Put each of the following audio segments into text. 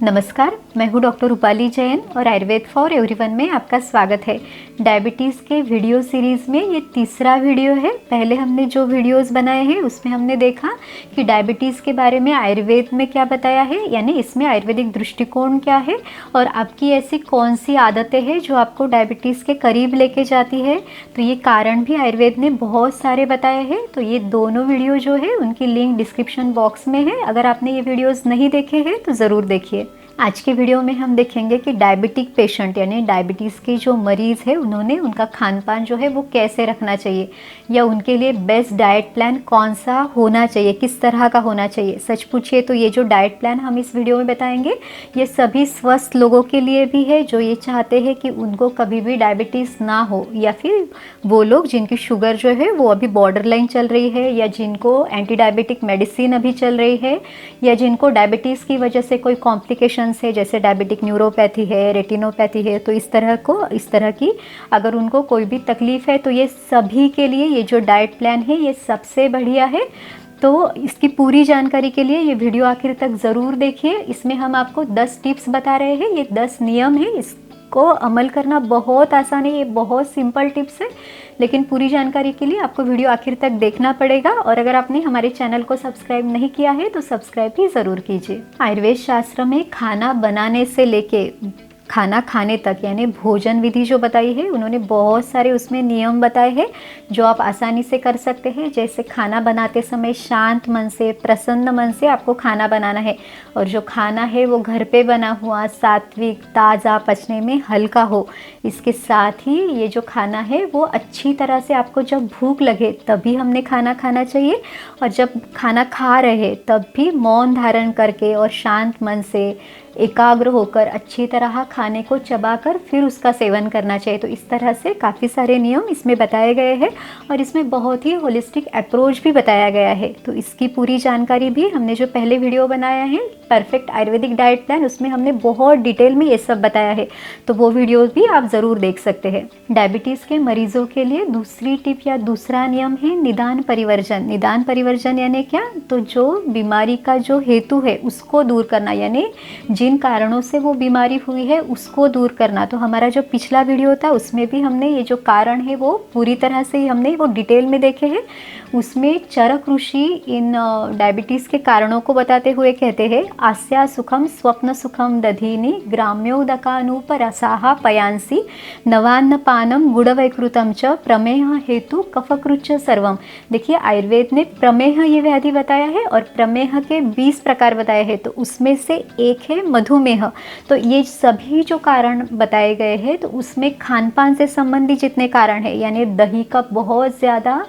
नमस्कार, मैं हूँ डॉक्टर रूपाली जैन और आयुर्वेद फॉर एवरीवन में आपका स्वागत है। डायबिटीज़ के वीडियो सीरीज़ में ये तीसरा वीडियो है। पहले हमने जो वीडियोस बनाए हैं उसमें हमने देखा कि डायबिटीज़ के बारे में आयुर्वेद में क्या बताया है, यानी इसमें आयुर्वेदिक दृष्टिकोण क्या है और आपकी ऐसी कौन सी आदतें हैं जो आपको डायबिटीज़ के करीब लेके जाती है। तो ये कारण भी आयुर्वेद ने बहुत सारे बताए हैं। तो ये दोनों वीडियो जो है उनकी लिंक डिस्क्रिप्शन बॉक्स में है। अगर आपने ये वीडियोज़ नहीं देखे हैं तो ज़रूर देखिए। आज के वीडियो में हम देखेंगे कि डायबिटिक पेशेंट यानी डायबिटीज़ के जो मरीज़ है उन्होंने उनका खान पान जो है वो कैसे रखना चाहिए, या उनके लिए बेस्ट डाइट प्लान कौन सा होना चाहिए, किस तरह का होना चाहिए। सच पूछिए तो ये जो डाइट प्लान हम इस वीडियो में बताएंगे ये सभी स्वस्थ लोगों के लिए भी है जो ये चाहते हैं कि उनको कभी भी डायबिटीज़ ना हो, या फिर वो लोग जिनकी शुगर जो है वो अभी बॉर्डर लाइन चल रही है, या जिनको एंटी डायबिटिक मेडिसिन अभी चल रही है, या जिनको डायबिटीज़ की वजह से कोई कॉम्प्लिकेशन है जैसे डायबिटिक न्यूरोपैथी है, रेटिनोपैथी है। तो इस तरह की अगर उनको कोई भी तकलीफ़ है तो ये सभी के लिए ये जो डाइट प्लान है ये सबसे बढ़िया है। तो इसकी पूरी जानकारी के लिए ये वीडियो आखिर तक ज़रूर देखिए। इसमें हम आपको 10 टिप्स बता रहे हैं, ये 10 नियम है। इसको अमल करना बहुत आसान है, ये बहुत सिंपल टिप्स है, लेकिन पूरी जानकारी के लिए आपको वीडियो आखिर तक देखना पड़ेगा। और अगर आपने हमारे चैनल को सब्सक्राइब नहीं किया है तो सब्सक्राइब भी ज़रूर कीजिए। आयुर्वेद शास्त्र में खाना बनाने से लेके खाना खाने तक यानी भोजन विधि जो बताई है उन्होंने बहुत सारे उसमें नियम बताए हैं जो आप आसानी से कर सकते हैं। जैसे खाना बनाते समय शांत मन से, प्रसन्न मन से आपको खाना बनाना है, और जो खाना है वो घर पे बना हुआ, सात्विक, ताज़ा, पचने में हल्का हो। इसके साथ ही ये जो खाना है वो अच्छी तरह से आपको जब भूख लगे तभी हमने खाना खाना चाहिए, और जब खाना खा रहे तब भी मौन धारण करके और शांत मन से एकाग्र होकर अच्छी तरह खाने को चबाकर फिर उसका सेवन करना चाहिए। तो इस तरह से काफ़ी सारे नियम इसमें बताए गए हैं और इसमें बहुत ही होलिस्टिक अप्रोच भी बताया गया है। तो इसकी पूरी जानकारी भी हमने जो पहले वीडियो बनाया है परफेक्ट आयुर्वेदिक डाइट प्लान, उसमें हमने बहुत डिटेल में ये सब बताया है, तो वो वीडियोस भी आप ज़रूर देख सकते हैं। डायबिटीज़ के मरीजों के लिए दूसरी टिप या दूसरा नियम है निदान परिवर्जन। निदान परिवर्जन यानी क्या? तो जो बीमारी का जो हेतु है उसको दूर करना, यानी जिन कारणों से वो बीमारी हुई है उसको दूर करना। तो हमारा जो पिछला वीडियो था उसमें भी हमने ये जो कारण है वो पूरी तरह से हमने वो डिटेल में देखे हैं। उसमें चरक ऋषि इन डायबिटीज़ के कारणों को बताते हुए कहते हैं, आस्या सुखम स्वप्न सुखम दधीनि ग्राम्योदकानुपरसाहा पयांसी नवान्न पानम गुड़वैकृतम च प्रमेह हेतु कफकृच्च सर्वम। देखिए आयुर्वेद ने प्रमेह ये व्याधि बताया है और प्रमेह के 20 प्रकार बताए हैं, तो उसमें से एक है मधुमेह। तो ये सभी जो कारण बताए गए हैं तो उसमें खान पान से संबंधित जितने कारण हैं, यानी दही का बहुत ज़्यादा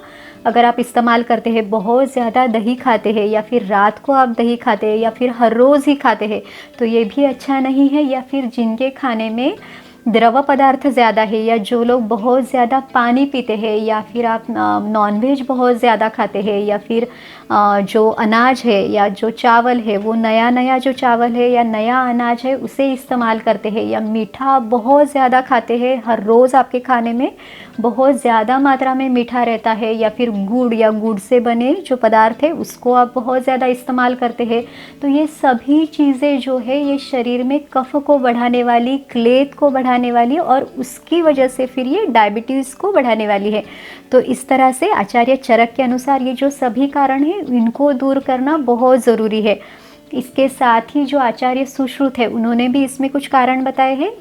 अगर आप इस्तेमाल करते हैं, बहुत ज़्यादा दही खाते हैं, या फिर रात को आप दही खाते हैं, या फिर हर रोज़ ही खाते हैं, तो ये भी अच्छा नहीं है। या फिर जिनके खाने में द्रव पदार्थ ज़्यादा है, या जो लोग बहुत ज़्यादा पानी पीते हैं, या फिर आप नॉनवेज बहुत ज़्यादा खाते हैं, या फिर जो अनाज है या जो चावल है वो नया जो चावल है या नया अनाज है उसे इस्तेमाल करते हैं, या मीठा बहुत ज़्यादा खाते हैं, हर रोज़ आपके खाने में बहुत ज़्यादा मात्रा में मीठा रहता है, या फिर गुड़ या गुड़ से बने जो पदार्थ है उसको आप बहुत ज़्यादा इस्तेमाल करते हैं, तो ये सभी चीज़ें जो है ये शरीर में कफ को बढ़ाने वाली, क्लेथ को बढ़ाने वाली, और उसकी वजह से फिर ये डायबिटीज़ को बढ़ाने वाली है। तो इस तरह से आचार्य चरक के अनुसार ये जो सभी कारण हैं इनको दूर करना बहुत ज़रूरी है। इसके साथ ही जो आचार्य सुश्रुत है उन्होंने भी इसमें कुछ कारण बताए हैं।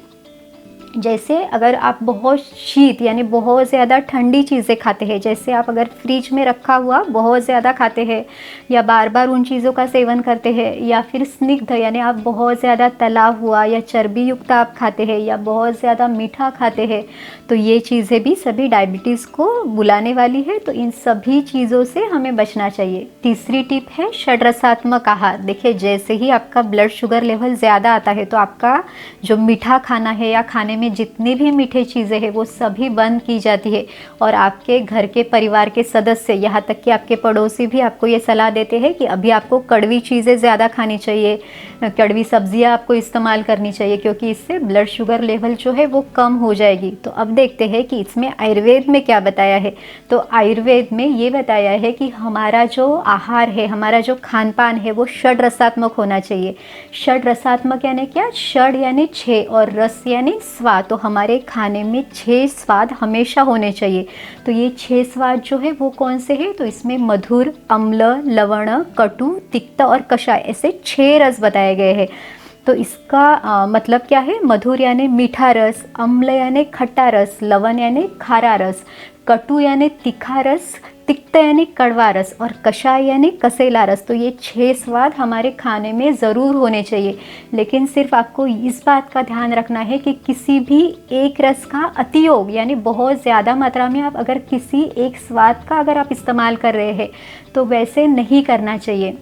जैसे अगर आप बहुत शीत यानी बहुत ज़्यादा ठंडी चीज़ें खाते हैं, जैसे आप अगर फ्रिज में रखा हुआ बहुत ज़्यादा खाते हैं, या बार बार उन चीज़ों का सेवन करते हैं, या फिर स्निग्ध यानी आप बहुत ज़्यादा तला हुआ या चर्बी युक्त आप खाते हैं, या बहुत ज़्यादा मीठा खाते हैं, तो ये चीज़ें भी सभी डायबिटीज़ को बुलाने वाली है। तो इन सभी चीज़ों से हमें बचना चाहिए। तीसरी टिप है षड्रसात्मक आहार। देखिए जैसे ही आपका ब्लड शुगर लेवल ज़्यादा आता है तो आपका जो मीठा खाना है या खाने में जितनी भी मीठे चीज़ें हैं वो सभी बंद की जाती है। और आपके घर के परिवार के सदस्य, यहाँ तक कि आपके पड़ोसी भी आपको ये सलाह देते हैं कि अभी आपको कड़वी चीज़ें ज़्यादा खानी चाहिए, कड़वी सब्जियाँ आपको इस्तेमाल करनी चाहिए, क्योंकि इससे ब्लड शुगर लेवल जो है वो कम हो जाएगी। तो अब देखते हैं कि इसमें आयुर्वेद में क्या बताया है। तो आयुर्वेद में ये बताया है कि हमारा जो आहार है, हमारा जो खान पान है वो षड रसात्मक होना चाहिए। षड रसात्मक यानी क्या? षड यानी 6 और रस यानी स्वाद। तो हमारे खाने में 6 स्वाद हमेशा होने चाहिए। तो ये 6 स्वाद जो है वो कौन से हैं? तो इसमें मधुर, अम्ल, लवण, कटु, तिक्त और कषाय, ऐसे 6 रस बताए गए हैं। तो इसका मतलब क्या है? मधुर यानी मीठा रस, अम्ल यानी खट्टा रस, लवण यानी खारा रस, कटु यानी तीखा रस, तिक्त यानी कड़वा रस और कषाय यानी कसेला रस। तो ये 6 स्वाद हमारे खाने में ज़रूर होने चाहिए। लेकिन सिर्फ आपको इस बात का ध्यान रखना है कि किसी भी एक रस का अतियोग यानी बहुत ज़्यादा मात्रा में आप अगर किसी एक स्वाद का अगर आप इस्तेमाल कर रहे हैं तो वैसे नहीं करना चाहिए।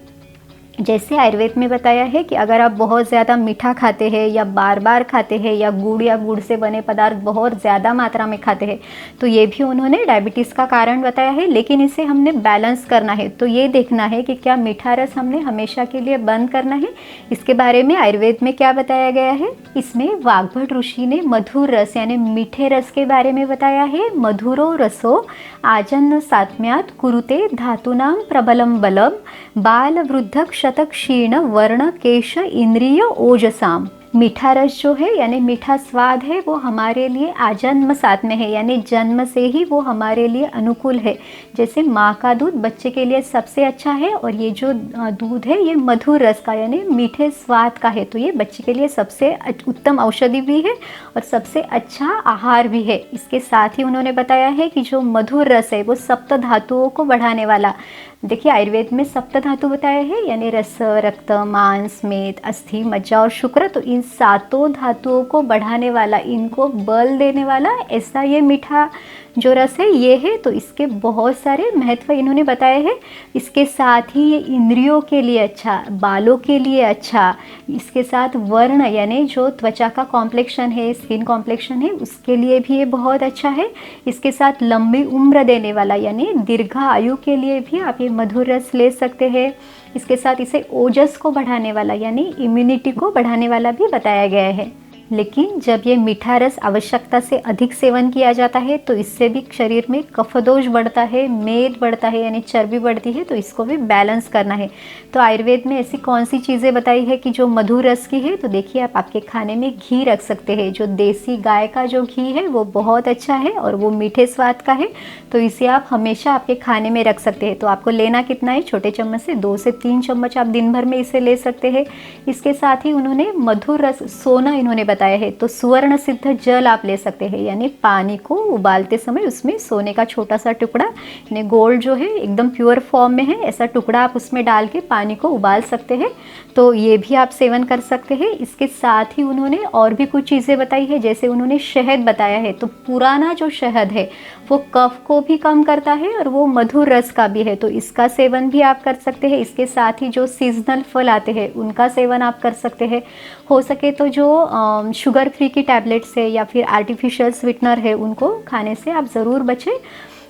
जैसे आयुर्वेद में बताया है कि अगर आप बहुत ज़्यादा मीठा खाते हैं या बार बार खाते हैं या गुड़ से बने पदार्थ बहुत ज़्यादा मात्रा में खाते हैं तो ये भी उन्होंने डायबिटीज़ का कारण बताया है। लेकिन इसे हमने बैलेंस करना है। तो ये देखना है कि क्या मीठा रस हमने हमेशा के लिए बंद करना है। इसके बारे में आयुर्वेद में क्या बताया गया है? इसमें वाग्भट ऋषि ने मधुर रस यानी मीठे रस के बारे में बताया है। मधुरो रसो आजन्म सात्म्यात् कुरुते धातूनां प्रबलम बलम बाल वृद्ध शतक क्षीण वर्ण केश इंद्रिय ओजसाम। मीठा रस जो है यानी मीठा स्वाद है वो हमारे लिए आजन्म साथ में है, यानी जन्म से ही वो हमारे लिए अनुकूल है। जैसे माँ का दूध बच्चे के लिए सबसे अच्छा है और ये जो दूध है ये मधुर रस का यानी मीठे स्वाद का है। तो ये बच्चे के लिए सबसे उत्तम औषधि भी है और सबसे अच्छा आहार भी है। इसके साथ ही उन्होंने बताया है कि जो मधुर रस है वो सप्त धातुओं को बढ़ाने वाला। देखिए आयुर्वेद में सप्त धातु बताए हैं यानी रस, रक्त, मांस, मेद, अस्थि, मज्जा और शुक्र। तो इन सातों धातुओं को बढ़ाने वाला, इनको बल देने वाला ऐसा ये मीठा जो रस है ये है। तो इसके बहुत सारे महत्व इन्होंने बताए हैं। इसके साथ ही ये इंद्रियों के लिए अच्छा, बालों के लिए अच्छा, इसके साथ वर्ण यानी जो त्वचा का कॉम्प्लेक्शन है, स्किन कॉम्प्लेक्शन है, उसके लिए भी ये बहुत अच्छा है। इसके साथ लंबी उम्र देने वाला यानी दीर्घायु के लिए भी आप ये मधुर रस ले सकते हैं। इसके साथ इसे ओजस को बढ़ाने वाला यानी इम्यूनिटी को बढ़ाने वाला भी बताया गया है। लेकिन जब ये मीठा रस आवश्यकता से अधिक सेवन किया जाता है तो इससे भी शरीर में कफदोष बढ़ता है, मेद बढ़ता है यानी चर्बी बढ़ती है। तो इसको भी बैलेंस करना है। तो आयुर्वेद में ऐसी कौन सी चीज़ें बताई है कि जो मधुर रस की है? तो देखिए आप आपके खाने में घी रख सकते हैं। जो देसी गाय का जो घी है वो बहुत अच्छा है और वो मीठे स्वाद का है। तो इसे आप हमेशा आपके खाने में रख सकते हैं। तो आपको लेना कितना है? छोटे चम्मच से 2 से 3 चम्मच आप दिन भर में इसे ले सकते हैं। इसके साथ ही उन्होंने मधुर रस, सोना इन्होंने बताया है। तो सुवर्ण सिद्ध जल आप ले सकते हैं यानी पानी को उबालते समय उसमें सोने का छोटा सा टुकड़ा यानी गोल्ड जो है एकदम प्योर फॉर्म में है ऐसा टुकड़ा आप उसमें डाल के पानी को उबाल सकते हैं। तो ये भी आप सेवन कर सकते हैं। इसके साथ ही उन्होंने और भी कुछ चीज़ें बताई है। जैसे उन्होंने शहद बताया है। तो पुराना जो शहद है वो कफ को भी कम करता है और वो मधुर रस का भी है। तो इसका सेवन भी आप कर सकते हैं। इसके साथ ही जो सीजनल फल आते हैं उनका सेवन आप कर सकते हैं। हो सके तो जो शुगर फ्री की टैबलेट्स है या फिर आर्टिफिशियल स्वीटनर है उनको खाने से आप ज़रूर बचें।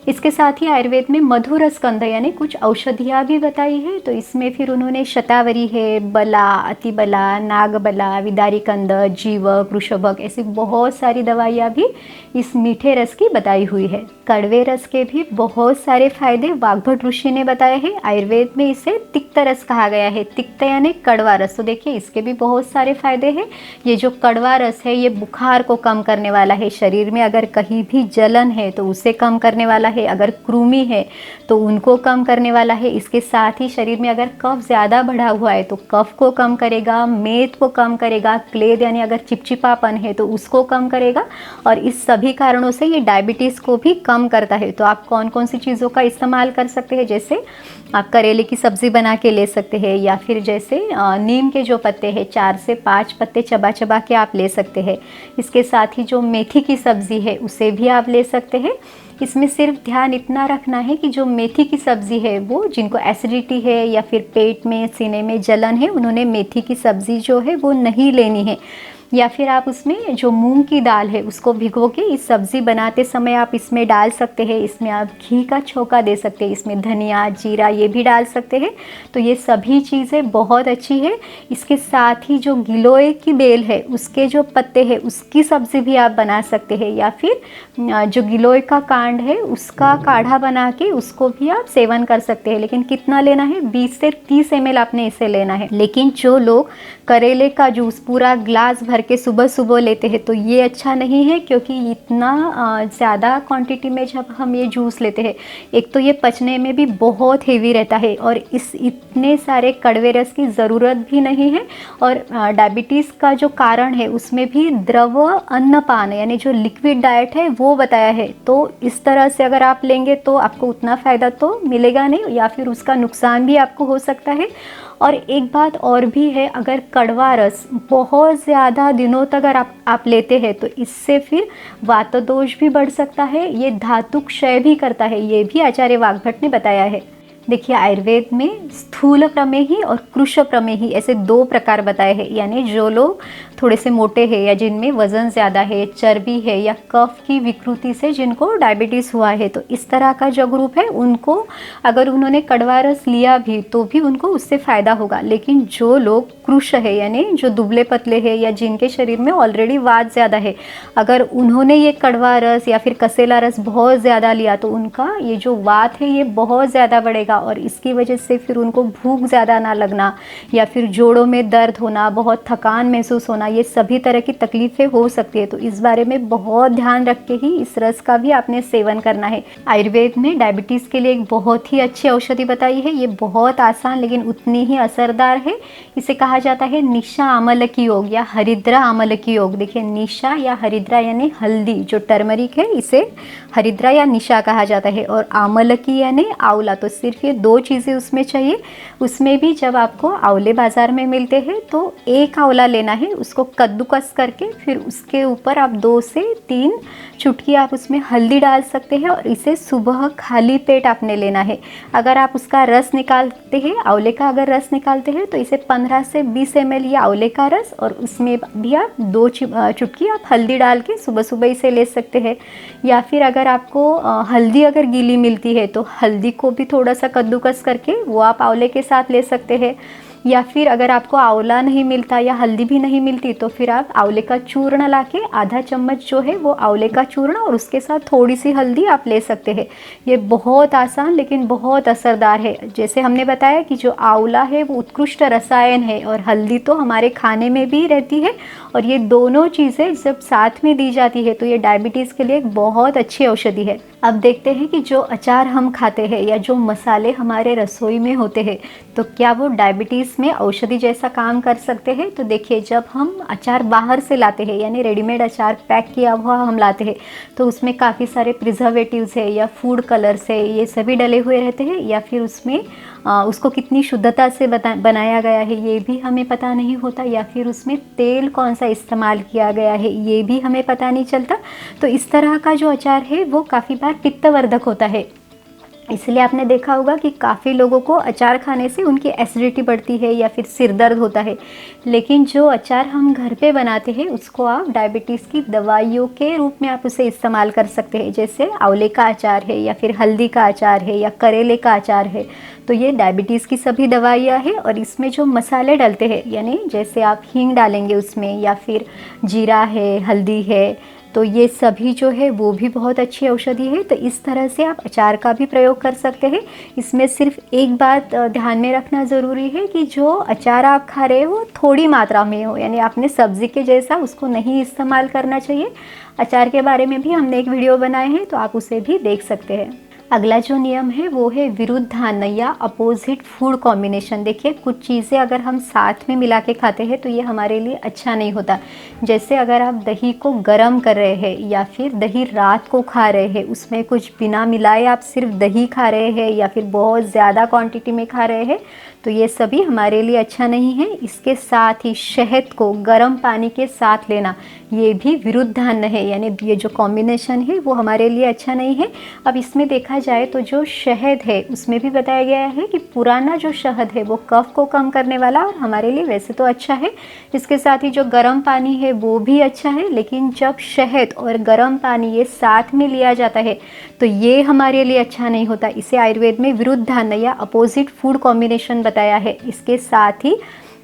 इसके साथ ही आयुर्वेद में मधुर स्कंद यानी कुछ औषधियाँ भी बताई है। तो इसमें फिर उन्होंने शतावरी है, बला, अतिबला, नागबला, विदारी कंद, जीवक, वृषभक ऐसी बहुत सारी दवाइयाँ भी इस मीठे रस की बताई हुई है। कड़वे रस के भी बहुत सारे फायदे वाग्भट ऋषि ने बताए हैं। आयुर्वेद में इसे तिक्त रस कहा गया है। तिक्त यानी कड़वा रस। तो देखिए इसके भी बहुत सारे फायदे हैं। ये जो कड़वा रस है ये बुखार को कम करने वाला है। शरीर में अगर कहीं भी जलन है तो उसे कम करने वाला है। अगर कृमि है तो उनको कम करने वाला है। इसके साथ ही शरीर में अगर कफ ज़्यादा बढ़ा हुआ है तो कफ को कम करेगा, मेद को कम करेगा, क्लेद यानी अगर चिपचिपापन है तो उसको कम करेगा। और इस सभी कारणों से ये डायबिटीज़ को भी कम करता है। तो आप कौन कौन सी चीज़ों का इस्तेमाल कर सकते हैं? जैसे आप करेले की सब्ज़ी बना के ले सकते हैं या फिर जैसे नीम के जो पत्ते हैं 4 से 5 पत्ते चबा चबा के आप ले सकते हैं। इसके साथ ही जो मेथी की सब्ज़ी है उसे भी आप ले सकते हैं। इसमें सिर्फ ध्यान इतना रखना है कि जो मेथी की सब्ज़ी है वो जिनको एसिडिटी है या फिर पेट में, सीने में जलन है उन्होंने मेथी की सब्ज़ी जो है वो नहीं लेनी है। या फिर आप उसमें जो मूंग की दाल है उसको भिगो के इस सब्ज़ी बनाते समय आप इसमें डाल सकते हैं। इसमें आप घी का छौंका दे सकते हैं, इसमें धनिया जीरा ये भी डाल सकते हैं। तो ये सभी चीज़ें बहुत अच्छी है। इसके साथ ही जो गिलोय की बेल है उसके जो पत्ते हैं उसकी सब्ज़ी भी आप बना सकते हैं, या फिर जो गिलोय का कांड है उसका काढ़ा बना के उसको भी आप सेवन कर सकते हैं। लेकिन कितना लेना है, 20 से 30 ml आपने इसे लेना है। लेकिन जो लोग करेले का जूस पूरा ग्लास भर के सुबह सुबह लेते हैं तो ये अच्छा नहीं है, क्योंकि इतना ज़्यादा क्वांटिटी में जब हम ये जूस लेते हैं, एक तो ये पचने में भी बहुत हेवी रहता है और इस इतने सारे कड़वे रस की ज़रूरत भी नहीं है। और डायबिटीज़ का जो कारण है उसमें भी द्रव अन्नपान यानी जो लिक्विड डाइट है वो बताया है। तो इस तरह से अगर आप लेंगे तो आपको उतना फ़ायदा तो मिलेगा नहीं, या फिर उसका नुकसान भी आपको हो सकता है। और एक बात और भी है, अगर कड़वा रस बहुत ज़्यादा दिनों तक अगर आप लेते हैं तो इससे फिर वातदोष भी बढ़ सकता है, ये धातु क्षय भी करता है, ये भी आचार्य वाग्भट ने बताया है। देखिए आयुर्वेद में स्थूल प्रमेही और कृश प्रमेही ऐसे 2 प्रकार बताए हैं। यानी जो लोग थोड़े से मोटे हैं या जिनमें वज़न ज़्यादा है, चर्बी है या कफ की विकृति से जिनको डायबिटीज़ हुआ है, तो इस तरह का जो ग्रुप है उनको अगर उन्होंने कड़वा रस लिया भी तो भी उनको उससे फ़ायदा होगा। लेकिन जो लोग कृश है यानी जो दुबले पतले हैं या जिनके शरीर में ऑलरेडी वात ज़्यादा है, अगर उन्होंने ये कड़वा रस या फिर कसेला रस बहुत ज़्यादा लिया तो उनका ये जो वात है ये बहुत ज़्यादा बढ़ेगा और इसकी वजह से फिर उनको भूख ज़्यादा ना लगना या फिर जोड़ों में दर्द होना, बहुत थकान महसूस होना, ये सभी तरह की तकलीफ़ें हो सकती है। तो इस बारे में बहुत ध्यान रख के ही इस रस का भी आपने सेवन करना है। आयुर्वेद में डायबिटीज़ के लिए एक बहुत ही अच्छी औषधि बताई है। ये बहुत आसान लेकिन उतनी ही असरदार है। इसे कहा जाता है निशा आमलकी योग या हरिद्रा आमलकी योग। देखिए निशा या हरिद्रा यानी हल्दी जो टर्मरिक है इसे हरिद्रा या निशा कहा जाता है, और आमलकी यानी आंवला। तो सिर्फ ये 2 चीज़ें उसमें चाहिए। उसमें भी जब आपको आंवले बाज़ार में मिलते हैं तो एक आंवला लेना है, उसको कद्दूकस करके फिर उसके ऊपर आप 2 से 3 चुटकी आप उसमें हल्दी डाल सकते हैं और इसे सुबह खाली पेट आपने लेना है। अगर आप उसका रस निकालते हैं, आंवले का अगर रस निकालते हैं तो इसे 15 से 20 ml ये आंवले का रस और उसमें भी आप 2 चुटकी आप हल्दी डाल के सुबह सुबह इसे ले सकते हैं। या फिर अगर आपको हल्दी अगर गीली मिलती है तो हल्दी को भी थोड़ा सा कद्दूकस करके वो आप आंवले के साथ ले सकते हैं। या फिर अगर आपको आंवला नहीं मिलता या हल्दी भी नहीं मिलती तो फिर आप आंवले का चूर्ण लाके आधा चम्मच जो है वो आंवले का चूर्ण और उसके साथ थोड़ी सी हल्दी आप ले सकते हैं। ये बहुत आसान लेकिन बहुत असरदार है। जैसे हमने बताया कि जो आंवला है वो उत्कृष्ट रसायन है और हल्दी तो हमारे खाने में भी रहती है, और ये दोनों चीज़ें जब साथ में दी जाती है तो ये डायबिटीज़ के लिए एक बहुत अच्छी औषधि है। अब देखते हैं कि जो अचार हम खाते हैं या जो मसाले हमारे रसोई में होते हैं तो क्या वो डायबिटीज़ में औषधि जैसा काम कर सकते हैं। तो देखिए जब हम अचार बाहर से लाते हैं यानी रेडीमेड अचार पैक किया हुआ हम लाते हैं तो उसमें काफ़ी सारे प्रिजर्वेटिव्स है या फूड कलर्स है, ये सभी डले हुए रहते हैं। या फिर उसमें उसको कितनी शुद्धता से बनाया गया है ये भी हमें पता नहीं होता, या फिर उसमें तेल कौन सा इस्तेमाल किया गया है ये भी हमें पता नहीं चलता। तो इस तरह का जो अचार है वो काफ़ी बार पित्तवर्धक होता है। इसलिए आपने देखा होगा कि काफ़ी लोगों को अचार खाने से उनकी एसिडिटी बढ़ती है या फिर सिर दर्द होता है। लेकिन जो अचार हम घर पे बनाते हैं उसको आप डायबिटीज़ की दवाइयों के रूप में आप उसे इस्तेमाल कर सकते हैं। जैसे आंवले का अचार है या फिर हल्दी का अचार है या करेले का अचार है, तो ये डायबिटीज़ की सभी दवाइयाँ हैं। और इसमें जो मसाले डलते हैं यानी जैसे आप हींग डालेंगे उसमें या फिर जीरा है, हल्दी है, तो ये सभी जो है वो भी बहुत अच्छी औषधि है। तो इस तरह से आप अचार का भी प्रयोग कर सकते हैं। इसमें सिर्फ एक बात ध्यान में रखना ज़रूरी है कि जो अचार आप खा रहे हो थोड़ी मात्रा में हो, यानी आपने सब्ज़ी के जैसा उसको नहीं इस्तेमाल करना चाहिए। अचार के बारे में भी हमने एक वीडियो बनाए हैं तो आप उसे भी देख सकते हैं। अगला जो नियम है वो है विरुद्धान्न या अपोजिट फूड कॉम्बिनेशन। देखिए कुछ चीज़ें अगर हम साथ में मिला के खाते हैं तो ये हमारे लिए अच्छा नहीं होता। जैसे अगर आप दही को गर्म कर रहे हैं या फिर दही रात को खा रहे हैं, उसमें कुछ बिना मिलाए आप सिर्फ दही खा रहे हैं या फिर बहुत ज़्यादा क्वांटिटी में खा रहे हैं, तो ये सभी हमारे लिए अच्छा नहीं है। इसके साथ ही शहद को गर्म पानी के साथ लेना ये भी विरुद्धान्न है, यानी ये जो कॉम्बिनेशन है वो हमारे लिए अच्छा नहीं है। अब इसमें देखा जाए तो जो शहद है उसमें भी बताया गया है कि पुराना जो शहद है वो कफ को कम करने वाला और हमारे लिए वैसे तो अच्छा है। इसके साथ ही जो गर्म पानी है वो भी अच्छा है, लेकिन जब शहद और गर्म पानी ये साथ में लिया जाता है तो ये हमारे लिए अच्छा नहीं होता। इसे आयुर्वेद में विरुद्धान्न या अपोजिट फूड कॉम्बिनेशन बताया है। इसके साथ ही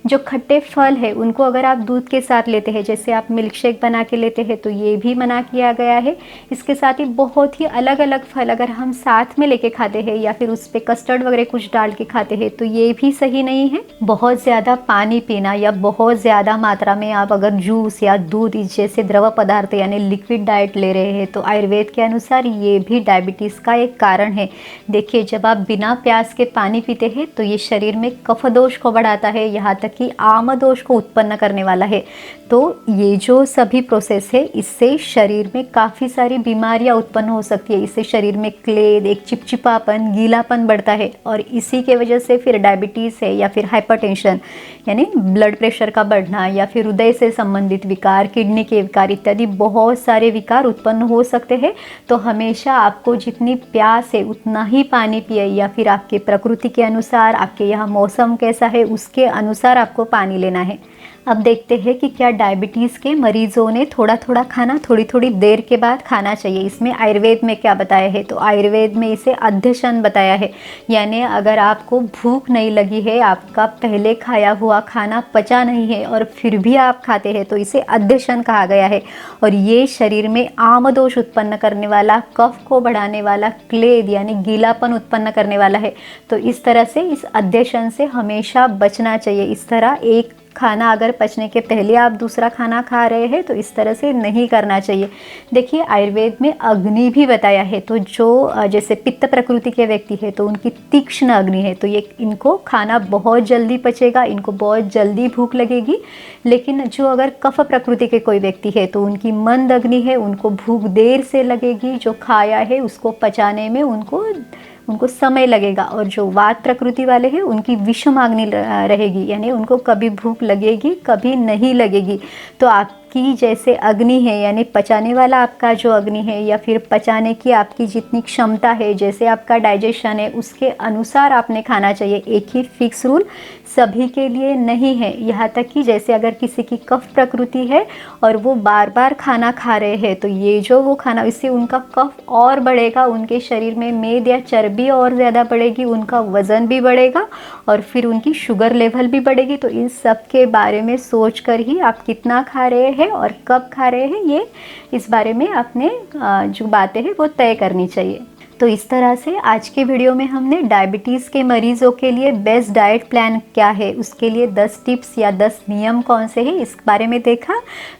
जो खट्टे फल है उनको अगर आप दूध के साथ लेते हैं, जैसे आप मिल्क शेक बना के लेते हैं, तो ये भी मना किया गया है। इसके साथ ही बहुत ही अलग अलग फल अगर हम साथ में लेके खाते हैं या फिर उस पर कस्टर्ड वगैरह कुछ डाल के खाते हैं तो ये भी सही नहीं है। बहुत ज़्यादा पानी पीना या बहुत ज़्यादा मात्रा में आप अगर जूस या दूध जैसे द्रव पदार्थ यानी लिक्विड डाइट ले रहे हैं तो आयुर्वेद के अनुसार ये भी डायबिटीज़ का एक कारण है। देखिए, जब आप बिना प्यास के पानी पीते हैं तो ये शरीर में कफ दोष को बढ़ाता है, यहाँ तक कि आम दोष को उत्पन्न करने वाला है। तो ये जो सभी प्रोसेस है इससे शरीर में काफ़ी सारी बीमारियां उत्पन्न हो सकती है। इससे शरीर में क्लेद, एक चिपचिपापन, गीलापन बढ़ता है और इसी के वजह से फिर डायबिटीज़ है या फिर हाइपरटेंशन यानी ब्लड प्रेशर का बढ़ना या फिर हृदय से संबंधित विकार, किडनी के विकार इत्यादि बहुत सारे विकार उत्पन्न हो सकते हैं। तो हमेशा आपको जितनी प्यास है उतना ही पानी पिए या फिर आपके प्रकृति के अनुसार, आपके यहाँ मौसम कैसा है उसके अनुसार आपको पानी लेना है। अब देखते हैं कि क्या डायबिटीज़ के मरीजों ने थोड़ा थोड़ा खाना थोड़ी थोड़ी देर के बाद खाना चाहिए। इसमें आयुर्वेद में क्या बताया है, तो आयुर्वेद में इसे अध्यशन बताया है। यानी अगर आपको भूख नहीं लगी है, आपका पहले खाया हुआ खाना पचा नहीं है और फिर भी आप खाते हैं तो इसे अध्यशन कहा गया है। और ये शरीर में आम दोष उत्पन्न करने वाला, कफ को बढ़ाने वाला, क्लेद यानी गीलापन उत्पन्न करने वाला है। तो इस तरह से इस अध्यशन से हमेशा बचना चाहिए। इस तरह एक खाना अगर पचने के पहले आप दूसरा खाना खा रहे हैं तो इस तरह से नहीं करना चाहिए। देखिए, आयुर्वेद में अग्नि भी बताया है। तो जो जैसे पित्त प्रकृति के व्यक्ति है तो उनकी तीक्ष्ण अग्नि है, तो ये इनको खाना बहुत जल्दी पचेगा, इनको बहुत जल्दी भूख लगेगी। लेकिन जो अगर कफ प्रकृति के कोई व्यक्ति है तो उनकी मंद अग्नि है, उनको भूख देर से लगेगी, जो खाया है उसको पचाने में उनको समय लगेगा। और जो वात प्रकृति वाले हैं उनकी विषम अग्नि रहेगी, यानी उनको कभी भूख लगेगी कभी नहीं लगेगी। तो आपकी जैसे अग्नि है यानी पचाने वाला आपका जो अग्नि है या फिर पचाने की आपकी जितनी क्षमता है, जैसे आपका डाइजेशन है उसके अनुसार आपने खाना चाहिए। एक ही फिक्स रूल सभी के लिए नहीं है। यहाँ तक कि जैसे अगर किसी की कफ प्रकृति है और वो बार बार खाना खा रहे हैं तो ये जो वो खाना, इससे उनका कफ और बढ़ेगा, उनके शरीर में मेद या चर्बी और ज़्यादा बढ़ेगी, उनका वज़न भी बढ़ेगा और फिर उनकी शुगर लेवल भी बढ़ेगी। तो इन सब के बारे में सोच कर ही आप कितना खा रहे हैं और कब खा रहे हैं, ये इस बारे में आपने जो बातें हैं वो तय करनी चाहिए। तो इस तरह से आज के वीडियो में हमने डायबिटीज़ के मरीज़ों के लिए बेस्ट डाइट प्लान क्या है, उसके लिए 10 टिप्स या 10 नियम कौन से हैं इस बारे में देखा।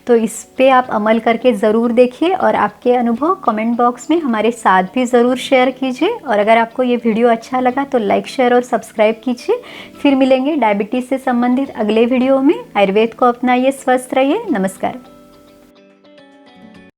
तो इस पे आप अमल करके ज़रूर देखिए और आपके अनुभव कमेंट बॉक्स में हमारे साथ भी ज़रूर शेयर कीजिए। और अगर आपको ये वीडियो अच्छा लगा तो लाइक, शेयर और सब्सक्राइब कीजिए। फिर मिलेंगे डायबिटीज़ से संबंधित अगले वीडियो में। आयुर्वेद को अपनाइए, स्वस्थ रहिए। नमस्कार।